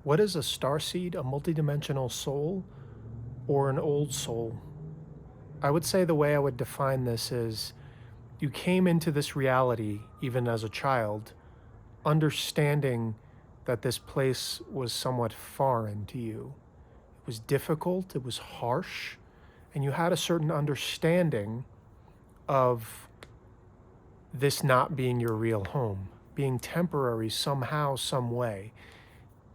What is a starseed, a multidimensional soul, or an old soul? I would say the way I would define this is you came into this reality, even as a child, understanding that this place was somewhat foreign to you. It was difficult, it was harsh, and you had a certain understanding of this not being your real home, being temporary somehow, some way.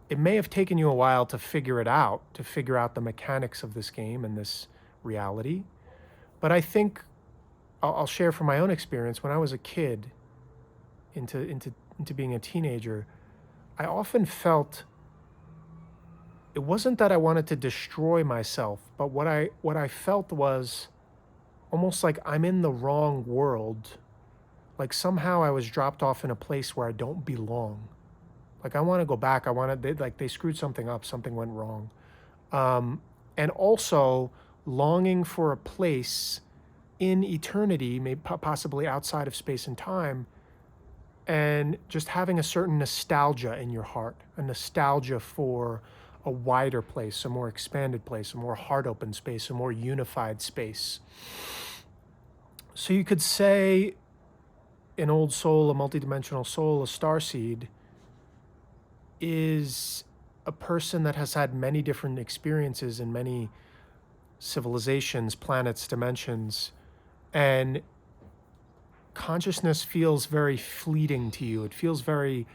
It may have taken you a while to figure it out, to figure out the mechanics of this game and this reality. But I think I'll share from my own experience. When I was a kid, into being a teenager, I often felt it wasn't that I wanted to destroy myself, but what I felt was almost like I'm in the wrong world. Like somehow I was dropped off in a place where I don't belong. Like I want to go back. They screwed something up. Something went wrong. And also longing for a place in eternity, maybe possibly outside of space and time, and just having a certain nostalgia in your heart, a nostalgia for a wider place, a more expanded place, a more heart open space, a more unified space. So you could say an old soul, a multidimensional soul, a starseed, is a person that has had many different experiences in many civilizations, planets, dimensions, and consciousness feels very fleeting to you. It feels very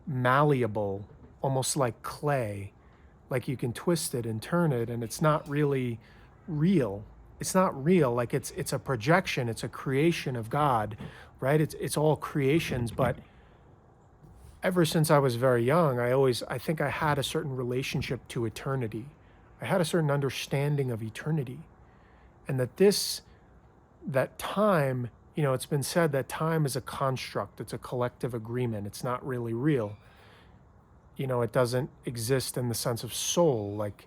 malleable, almost like clay, like you can twist it and turn it, and it's not really real. It's not real. Like it's a projection. It's a creation of God, right? It's all creations, but ever since I was very young, I think I had a certain relationship to eternity. I had a certain understanding of eternity. And that time, it's been said that time is a construct, it's a collective agreement, it's not really real. It doesn't exist in the sense of soul, like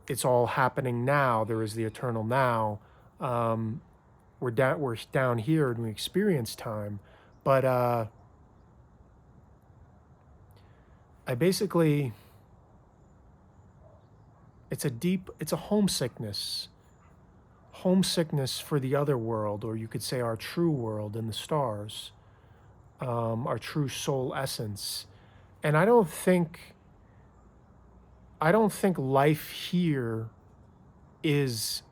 it's all happening now, there is the eternal now. We're down here and we experience time, but I basically, it's a homesickness for the other world, or you could say our true world in the stars, our true soul essence. And I don't think life here is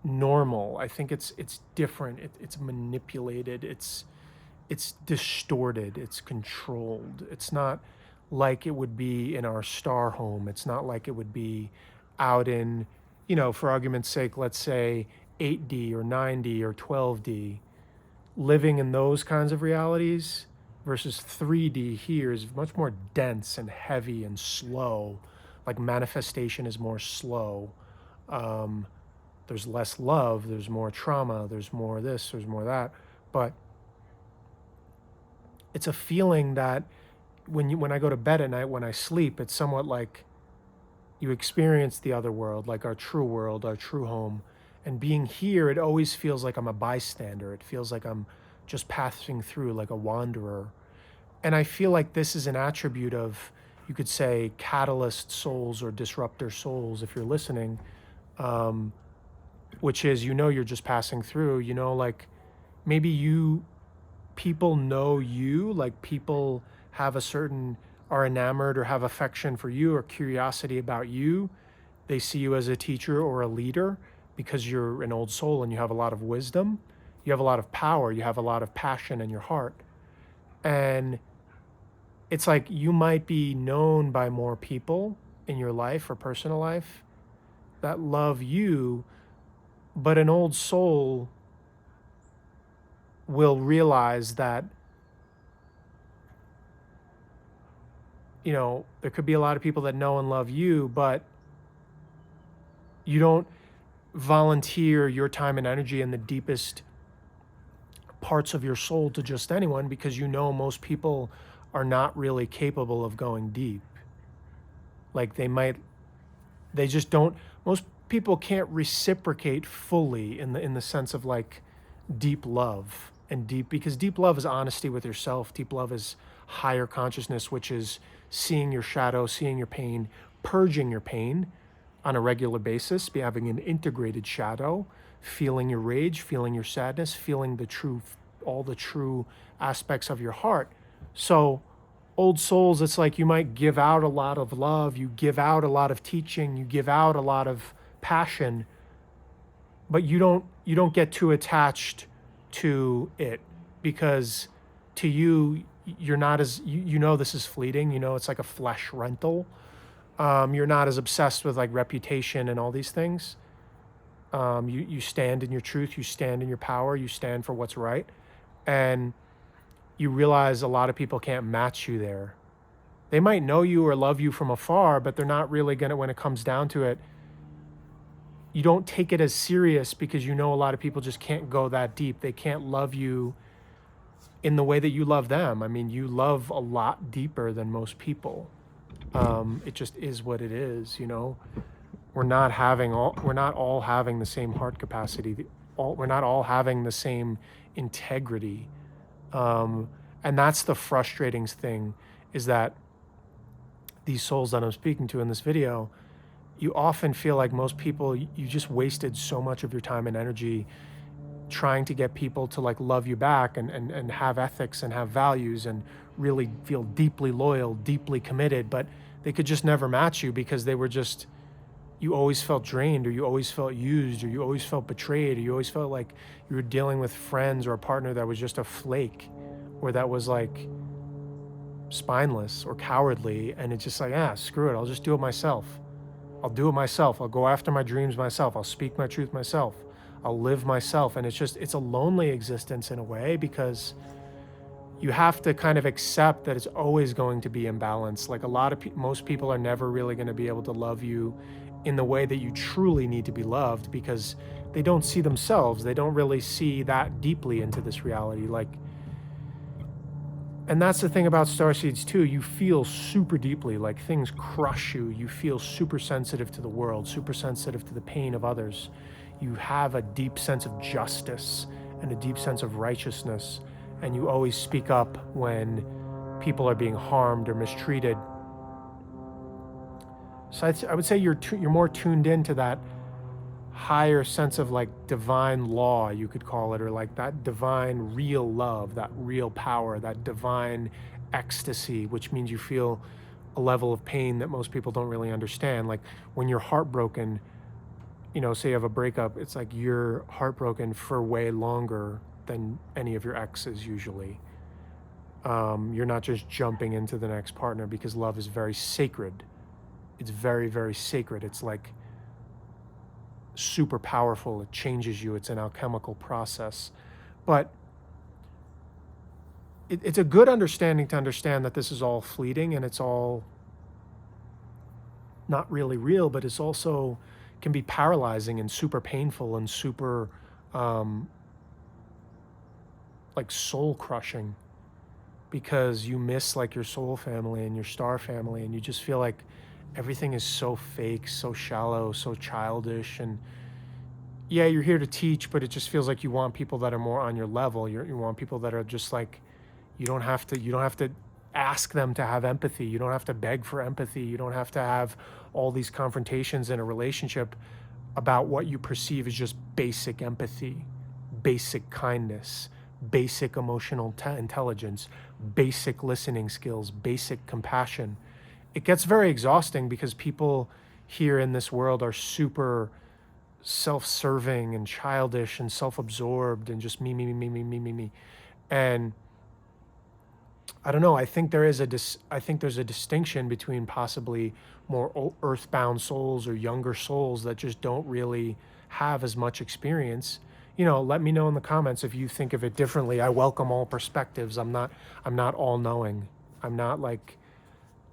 normal. I think it's different. It's manipulated. It's distorted. It's controlled. It's not like it would be in our star home. It's not like it would be out in, for argument's sake, let's say 8D or 9D or 12D. Living in those kinds of realities versus 3D here is much more dense and heavy and slow. Like manifestation is more slow. There's less love, there's more trauma, there's more this, there's more that. But it's a feeling that when I go to bed at night, when I sleep, it's somewhat like you experience the other world, like our true world, our true home. And being here, it always feels like I'm a bystander. It feels like I'm just passing through, like a wanderer. And I feel like this is an attribute of, you could say, catalyst souls or disruptor souls, if you're listening, which is, you're just passing through, like maybe people know you, like people are enamored or have affection for you or curiosity about you. They see you as a teacher or a leader because you're an old soul and you have a lot of wisdom, you have a lot of power, you have a lot of passion in your heart. And it's like you might be known by more people in your life or personal life that love you, but an old soul will realize that, there could be a lot of people that know and love you, but you don't volunteer your time and energy in the deepest parts of your soul to just anyone because most people are not really capable of going deep. Like they just don't, most people can't reciprocate fully in the sense of like deep love because deep love is honesty with yourself. Deep love is higher consciousness, which is seeing your shadow, seeing your pain, purging your pain on a regular basis, be having an integrated shadow, feeling your rage, feeling your sadness, feeling all the true aspects of your heart. So old souls, it's like you might give out a lot of love, you give out a lot of teaching, you give out a lot of passion, but you don't get too attached to it, because to you, you're not as you know this is fleeting, it's like a flesh rental. You're not as obsessed with like reputation and all these things. You stand in your truth, you stand in your power, you stand for what's right, and you realize a lot of people can't match you there. They might know you or love you from afar, but they're not really gonna, when it comes down to it, you don't take it as serious, because a lot of people just can't go that deep. They can't love you in the way that you love them. I mean, you love a lot deeper than most people. It just is what it is, We're not all having the same heart capacity. We're not all having the same integrity. And that's the frustrating thing, is that these souls that I'm speaking to in this video, you often feel like most people, you just wasted so much of your time and energy trying to get people to like love you back and have ethics and have values and really feel deeply loyal, deeply committed, but they could just never match you, because they were just, you always felt drained, or you always felt used, or you always felt betrayed, or you always felt like you were dealing with friends or a partner that was just a flake, or that was like spineless or cowardly. And it's just like, screw it, I'll just do it myself. I'll do it myself. I'll go after my dreams myself. I'll speak my truth myself. I'll live myself. And it's a lonely existence in a way, because you have to kind of accept that it's always going to be imbalanced. Like most people are never really going to be able to love you in the way that you truly need to be loved, because they don't see themselves. They don't really see that deeply into this reality. And that's the thing about starseeds too. You feel super deeply, like things crush you. You feel super sensitive to the world, super sensitive to the pain of others. You have a deep sense of justice and a deep sense of righteousness. And you always speak up when people are being harmed or mistreated. So I would say you're more tuned into that higher sense of like divine law, you could call it, or like that divine real love, that real power, that divine ecstasy, which means you feel a level of pain that most people don't really understand. Like when you're heartbroken, say you have a breakup, it's like you're heartbroken for way longer than any of your exes usually. You're not just jumping into the next partner, because love is very sacred. It's very, very sacred. It's like super powerful. It changes you. It's an alchemical process. But it's a good understanding to understand that this is all fleeting, and it's all not really real, but it's also can be paralyzing and super painful and super like soul crushing, because you miss like your soul family and your star family, and you just feel like everything is so fake, so shallow, so childish. And yeah, you're here to teach, but it just feels like you want people that are more on your level. You want people that are just like, you don't have to ask them to have empathy. You don't have to beg for empathy. You don't have to have all these confrontations in a relationship about what you perceive as just basic empathy, basic kindness, basic emotional intelligence, basic listening skills, basic compassion. It gets very exhausting, because people here in this world are super self-serving and childish and self-absorbed and just me, me, me, me, me, me, me. And I don't know. I think there's a distinction between possibly more earthbound souls or younger souls that just don't really have as much experience. Let me know in the comments if you think of it differently. I welcome all perspectives. I'm not all knowing. I'm not like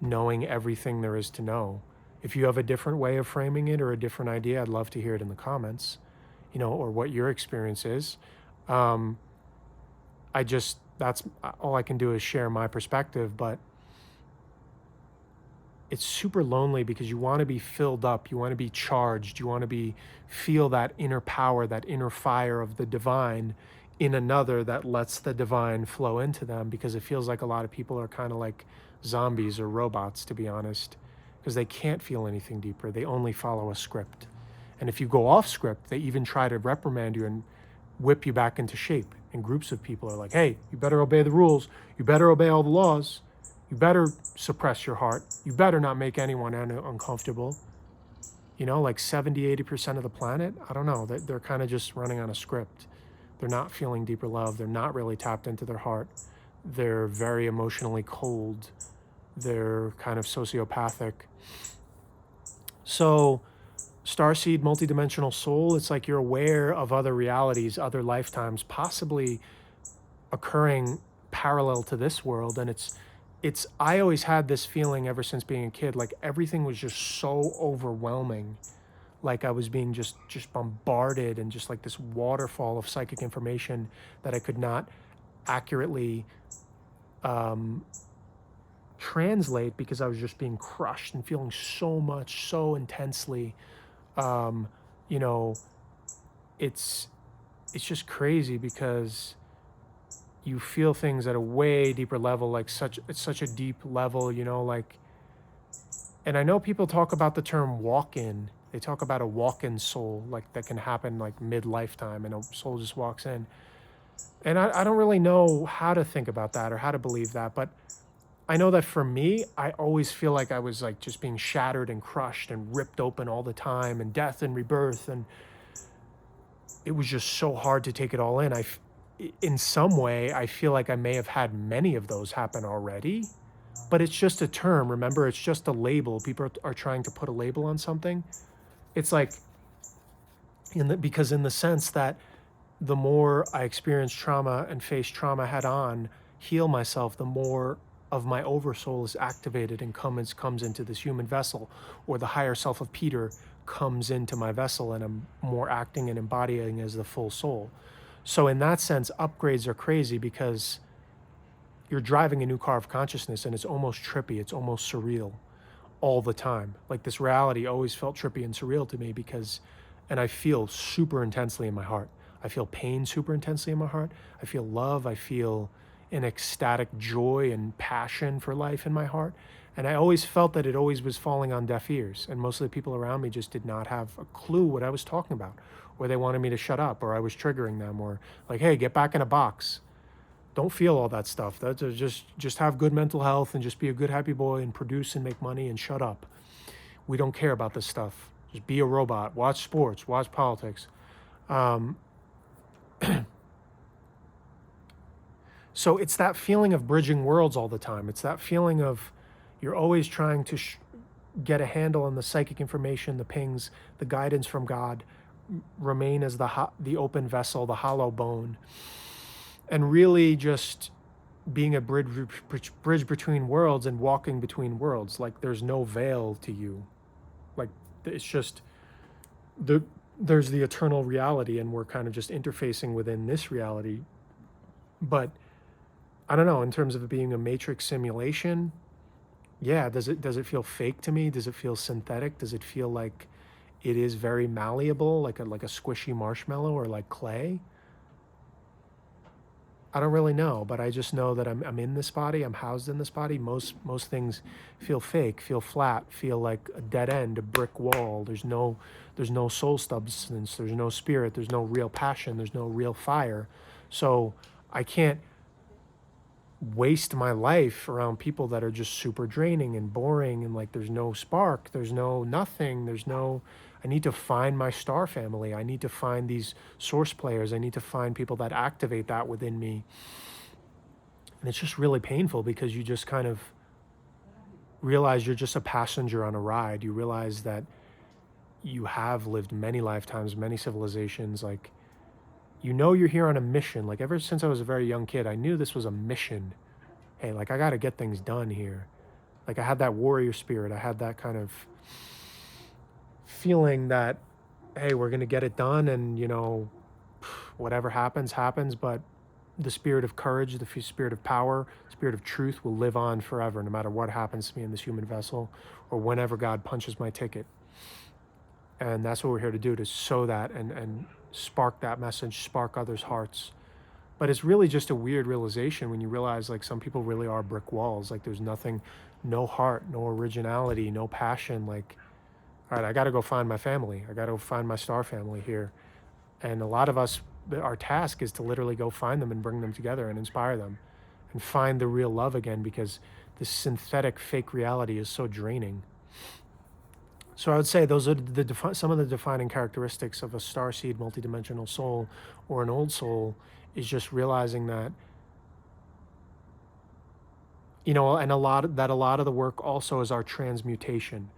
knowing everything there is to know. If you have a different way of framing it or a different idea, I'd love to hear it in the comments, or what your experience is. That's all I can do is share my perspective, but it's super lonely, because you want to be filled up, you want to be charged, you want to feel that inner power, that inner fire of the divine in another that lets the divine flow into them, because it feels like a lot of people are kind of like zombies or robots, to be honest, because they can't feel anything deeper. They only follow a script. And if you go off script, they even try to reprimand you and whip you back into shape. And groups of people are like, hey, you better obey the rules. You better obey all the laws. You better suppress your heart. You better not make anyone uncomfortable. You know, like 70, 80% of the planet, I don't know, they're kind of just running on a script. They're not feeling deeper love. They're not really tapped into their heart. They're very emotionally cold. They're kind of sociopathic. So Starseed, multidimensional soul, it's like you're aware of other realities, other lifetimes, possibly occurring parallel to this world. And I always had this feeling ever since being a kid, like everything was just so overwhelming. Like I was being just bombarded and just like this waterfall of psychic information that I could not accurately translate because I was just being crushed and feeling so much, so intensely. You know, it's just crazy because you feel things at a way deeper level, like it's such a deep level, you know, like, and I know people talk about the term walk-in. They talk about a walk-in soul, like that can happen like mid-lifetime and a soul just walks in. And I don't really know how to think about that or how to believe that, but I know that for me, I always feel like I was like just being shattered and crushed and ripped open all the time, and death and rebirth. And it was just so hard to take it all in. In some way, I feel like I may have had many of those happen already, but it's just a term. Remember, it's just a label. People are trying to put a label on something. It's like, because in the sense that the more I experience trauma and face trauma head on, heal myself, the more of my oversoul is activated and comes into this human vessel, or the higher self of Peter comes into my vessel, and I'm more acting and embodying as the full soul. So in that sense, upgrades are crazy because you're driving a new car of consciousness and it's almost trippy, it's almost surreal all the time. Like this reality always felt trippy and surreal to me and I feel super intensely in my heart. I feel pain super intensely in my heart. I feel love. I feel an ecstatic joy and passion for life in my heart. And I always felt that it always was falling on deaf ears. And most of the people around me just did not have a clue what I was talking about, or they wanted me to shut up, or I was triggering them, or like, hey, get back in a box. Don't feel all that stuff. That's just have good mental health and just be a good, happy boy and produce and make money and shut up. We don't care about this stuff. Just be a robot, watch sports, watch politics. So it's that feeling of bridging worlds all the time. It's that feeling of you're always trying to get a handle on the psychic information, the pings, the guidance from God, remain as the open vessel, the hollow bone, and really just being a bridge between worlds and walking between worlds. Like there's no veil to you. Like it's just there's the eternal reality, and we're kind of just interfacing within this reality. But I don't know, in terms of it being a matrix simulation, yeah, does it feel fake to me? Does it feel synthetic? Does it feel like it is very malleable, like a squishy marshmallow or like clay? I don't really know, but I just know that I'm in this body, I'm housed in this body. Most things feel fake, feel flat, feel like a dead end, a brick wall. There's no soul substance, there's no spirit, there's no real passion, there's no real fire. So I can't waste my life around people that are just super draining and boring, and like there's no spark, there's no nothing, I need to find my star family. I need to find these source players. I need to find people that activate that within me. And it's just really painful because you just kind of realize you're just a passenger on a ride. You realize that you have lived many lifetimes, many civilizations. Like, you know, you're here on a mission. Like ever since I was a very young kid, I knew this was a mission. Hey, like I got to get things done here. Like I had that warrior spirit. I had that kind of feeling that, hey, we're going to get it done, and, you know, whatever happens, but the spirit of courage, the spirit of power, spirit of truth will live on forever, no matter what happens to me in this human vessel or whenever God punches my ticket. And that's what we're here to do, to sow that and spark that message, spark others' hearts, But it's really just a weird realization when you realize like some people really are brick walls. Like there's nothing, no heart, no originality, no passion. Like, all right, I got to go find my family. I got to go find my star family here. And a lot of us, our task is to literally go find them and bring them together and inspire them and find the real love again, because this synthetic fake reality is so draining. So I would say those are some of the defining characteristics of a starseed multidimensional soul or an old soul, is just realizing that, and a lot of the work also is our transmutation.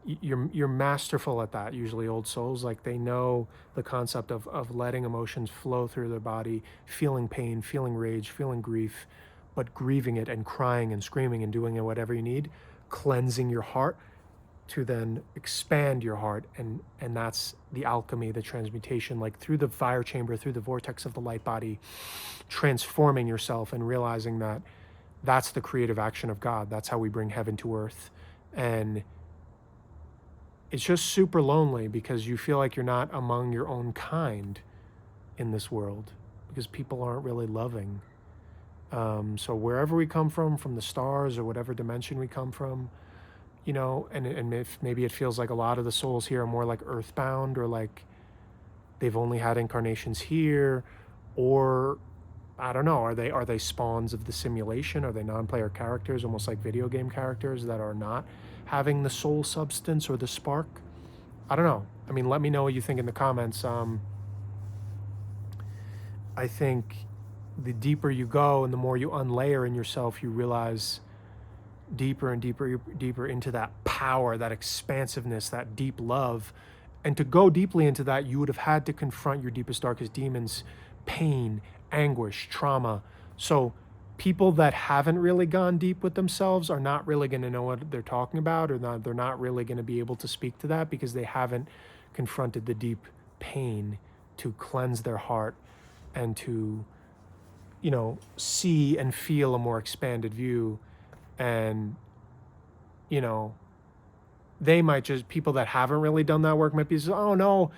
You're masterful at that. Usually old souls, like, they know the concept of letting emotions flow through their body, feeling pain, feeling rage, feeling grief, but grieving it and crying and screaming and doing whatever you need, cleansing your heart to then expand your heart. And that's the alchemy, the transmutation, like through the fire chamber, through the vortex of the light body, transforming yourself and realizing that that's the creative action of God. That's how we bring heaven to earth. And it's just super lonely because you feel like you're not among your own kind in this world, because people aren't really loving. So wherever we come from the stars or whatever dimension we come from, and if maybe it feels like a lot of the souls here are more like earthbound, or like they've only had incarnations here, or I don't know, are they spawns of the simulation? Are they non-player characters, almost like video game characters that are not having the soul substance or the spark? I don't know. I mean, let me know what you think in the comments. I think the deeper you go and the more you unlayer in yourself, you realize deeper and deeper into that power, that expansiveness, that deep love. And to go deeply into that, you would have had to confront your deepest, darkest demons, pain, anguish, trauma. So people that haven't really gone deep with themselves are not really going to know what they're talking about, or they're not really going to be able to speak to that, because they haven't confronted the deep pain to cleanse their heart and to, see and feel a more expanded view. And, they might just, people that haven't really done that work might be, oh no,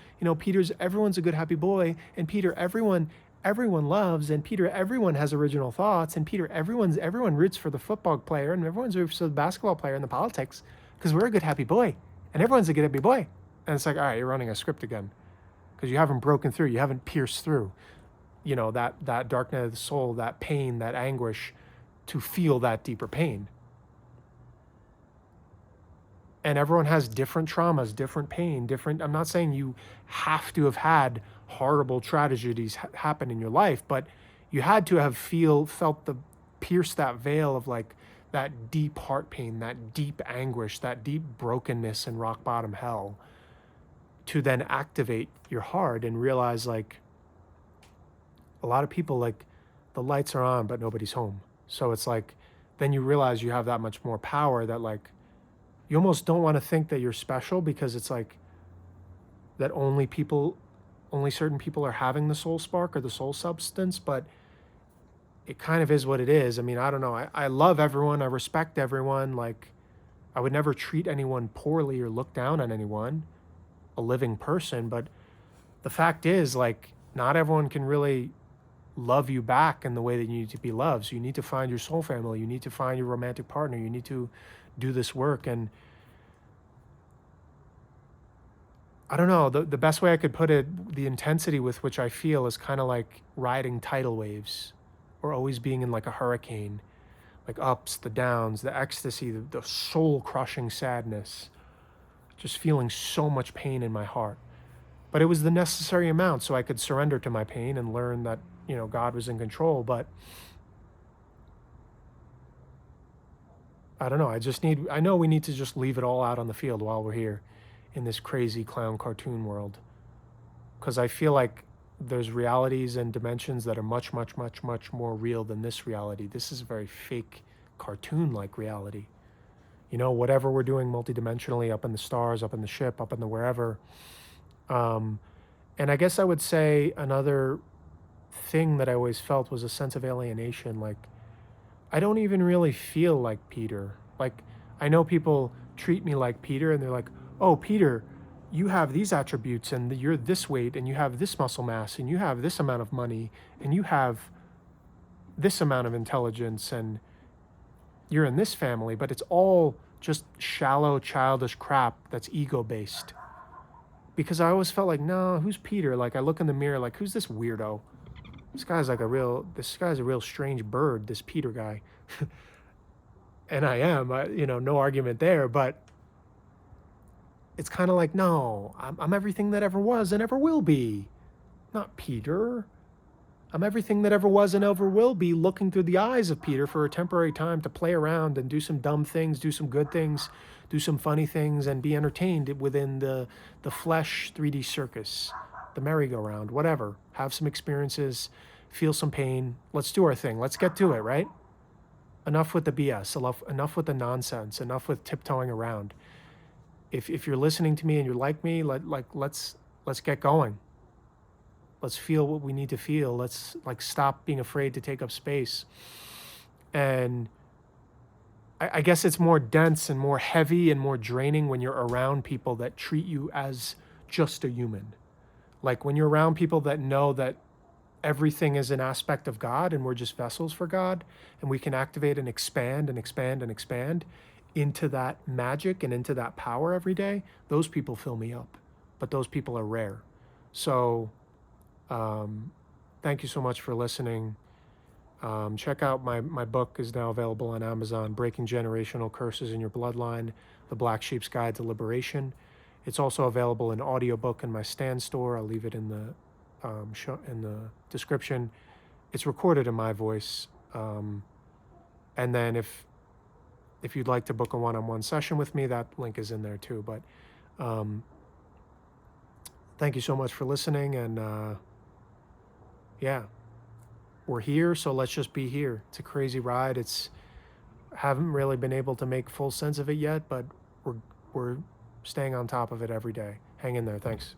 everyone's a good, happy boy. And Peter, everyone loves. And Peter, everyone has original thoughts. And Peter, everyone roots for the football player, and everyone's roots for the basketball player and the politics, because we're a good, happy boy. And everyone's a good, happy boy. And it's like, all right, you're running a script again, because you haven't broken through. You haven't pierced through, that dark night of the soul, that pain, that anguish, to feel that deeper pain. And everyone has different traumas, different pain, I'm not saying you have to have had horrible tragedies happen in your life, but you had to have pierced that veil of like that deep heart pain, that deep anguish, that deep brokenness and rock bottom hell, to then activate your heart and realize, like, a lot of people, like, the lights are on, but nobody's home. So it's like, then you realize you have that much more power, that like, you almost don't want to think that you're special, because it's like that only certain people are having the soul spark or the soul substance. But it kind of is what it is. I mean, I don't know. I love everyone. I respect everyone. Like, I would never treat anyone poorly or look down on anyone, a living person. But the fact is, like, not everyone can really love you back in the way that you need to be loved. So you need to find your soul family. You need to find your romantic partner. You need to do this work. And I don't know, the best way I could put it, the intensity with which I feel is kind of like riding tidal waves, or always being in like a hurricane, like ups, the downs, the ecstasy, the soul crushing sadness, just feeling so much pain in my heart. But it was the necessary amount so I could surrender to my pain and learn that, God was in control. But I don't know. I know we need to just leave it all out on the field while we're here in this crazy clown cartoon world. Because I feel like there's realities and dimensions that are much, much, much, much more real than this reality. This is a very fake, cartoon-like reality. Whatever we're doing multidimensionally, up in the stars, up in the ship, up in the wherever. And I guess I would say another thing that I always felt was a sense of alienation. Like, I don't even really feel like Peter. Like, I know people treat me like Peter, and they're like, oh, Peter, you have these attributes, and you're this weight, and you have this muscle mass, and you have this amount of money, and you have this amount of intelligence and you're in this family, but it's all just shallow, childish crap that's ego based. Because I always felt like, no, who's Peter? Like I look in the mirror, like who's this weirdo? This guy's a real strange bird, this Peter guy. And I am, no argument there, but it's kind of like, no, I'm everything that ever was and ever will be. Not Peter. I'm everything that ever was and ever will be, looking through the eyes of Peter for a temporary time to play around and do some dumb things, do some good things, do some funny things, and be entertained within the flesh 3D circus, the merry-go-round, whatever. Have some experiences, feel some pain. Let's do our thing. Let's get to it, right? Enough with the BS, enough with the nonsense, enough with tiptoeing around. If you're listening to me and you're like me, let's get going. Let's feel what we need to feel. Let's stop being afraid to take up space. And I guess it's more dense and more heavy and more draining when you're around people that treat you as just a human. Like when you're around people that know that everything is an aspect of God and we're just vessels for God, and we can activate and expand and expand and expand into that magic and into that power every day, those people fill me up. But those people are rare. So thank you so much for listening. Check out my book is now available on Amazon, Breaking Generational Curses in Your Bloodline, The Black Sheep's Guide to Liberation. It's also available in audiobook in my Stand store. I'll leave it in the description. It's recorded in my voice. And then if you'd like to book a one-on-one session with me, that link is in there too. But thank you so much for listening. And yeah, we're here, so let's just be here. It's a crazy ride. Haven't really been able to make full sense of it yet, but we're staying on top of it every day. Hang in there. Thanks.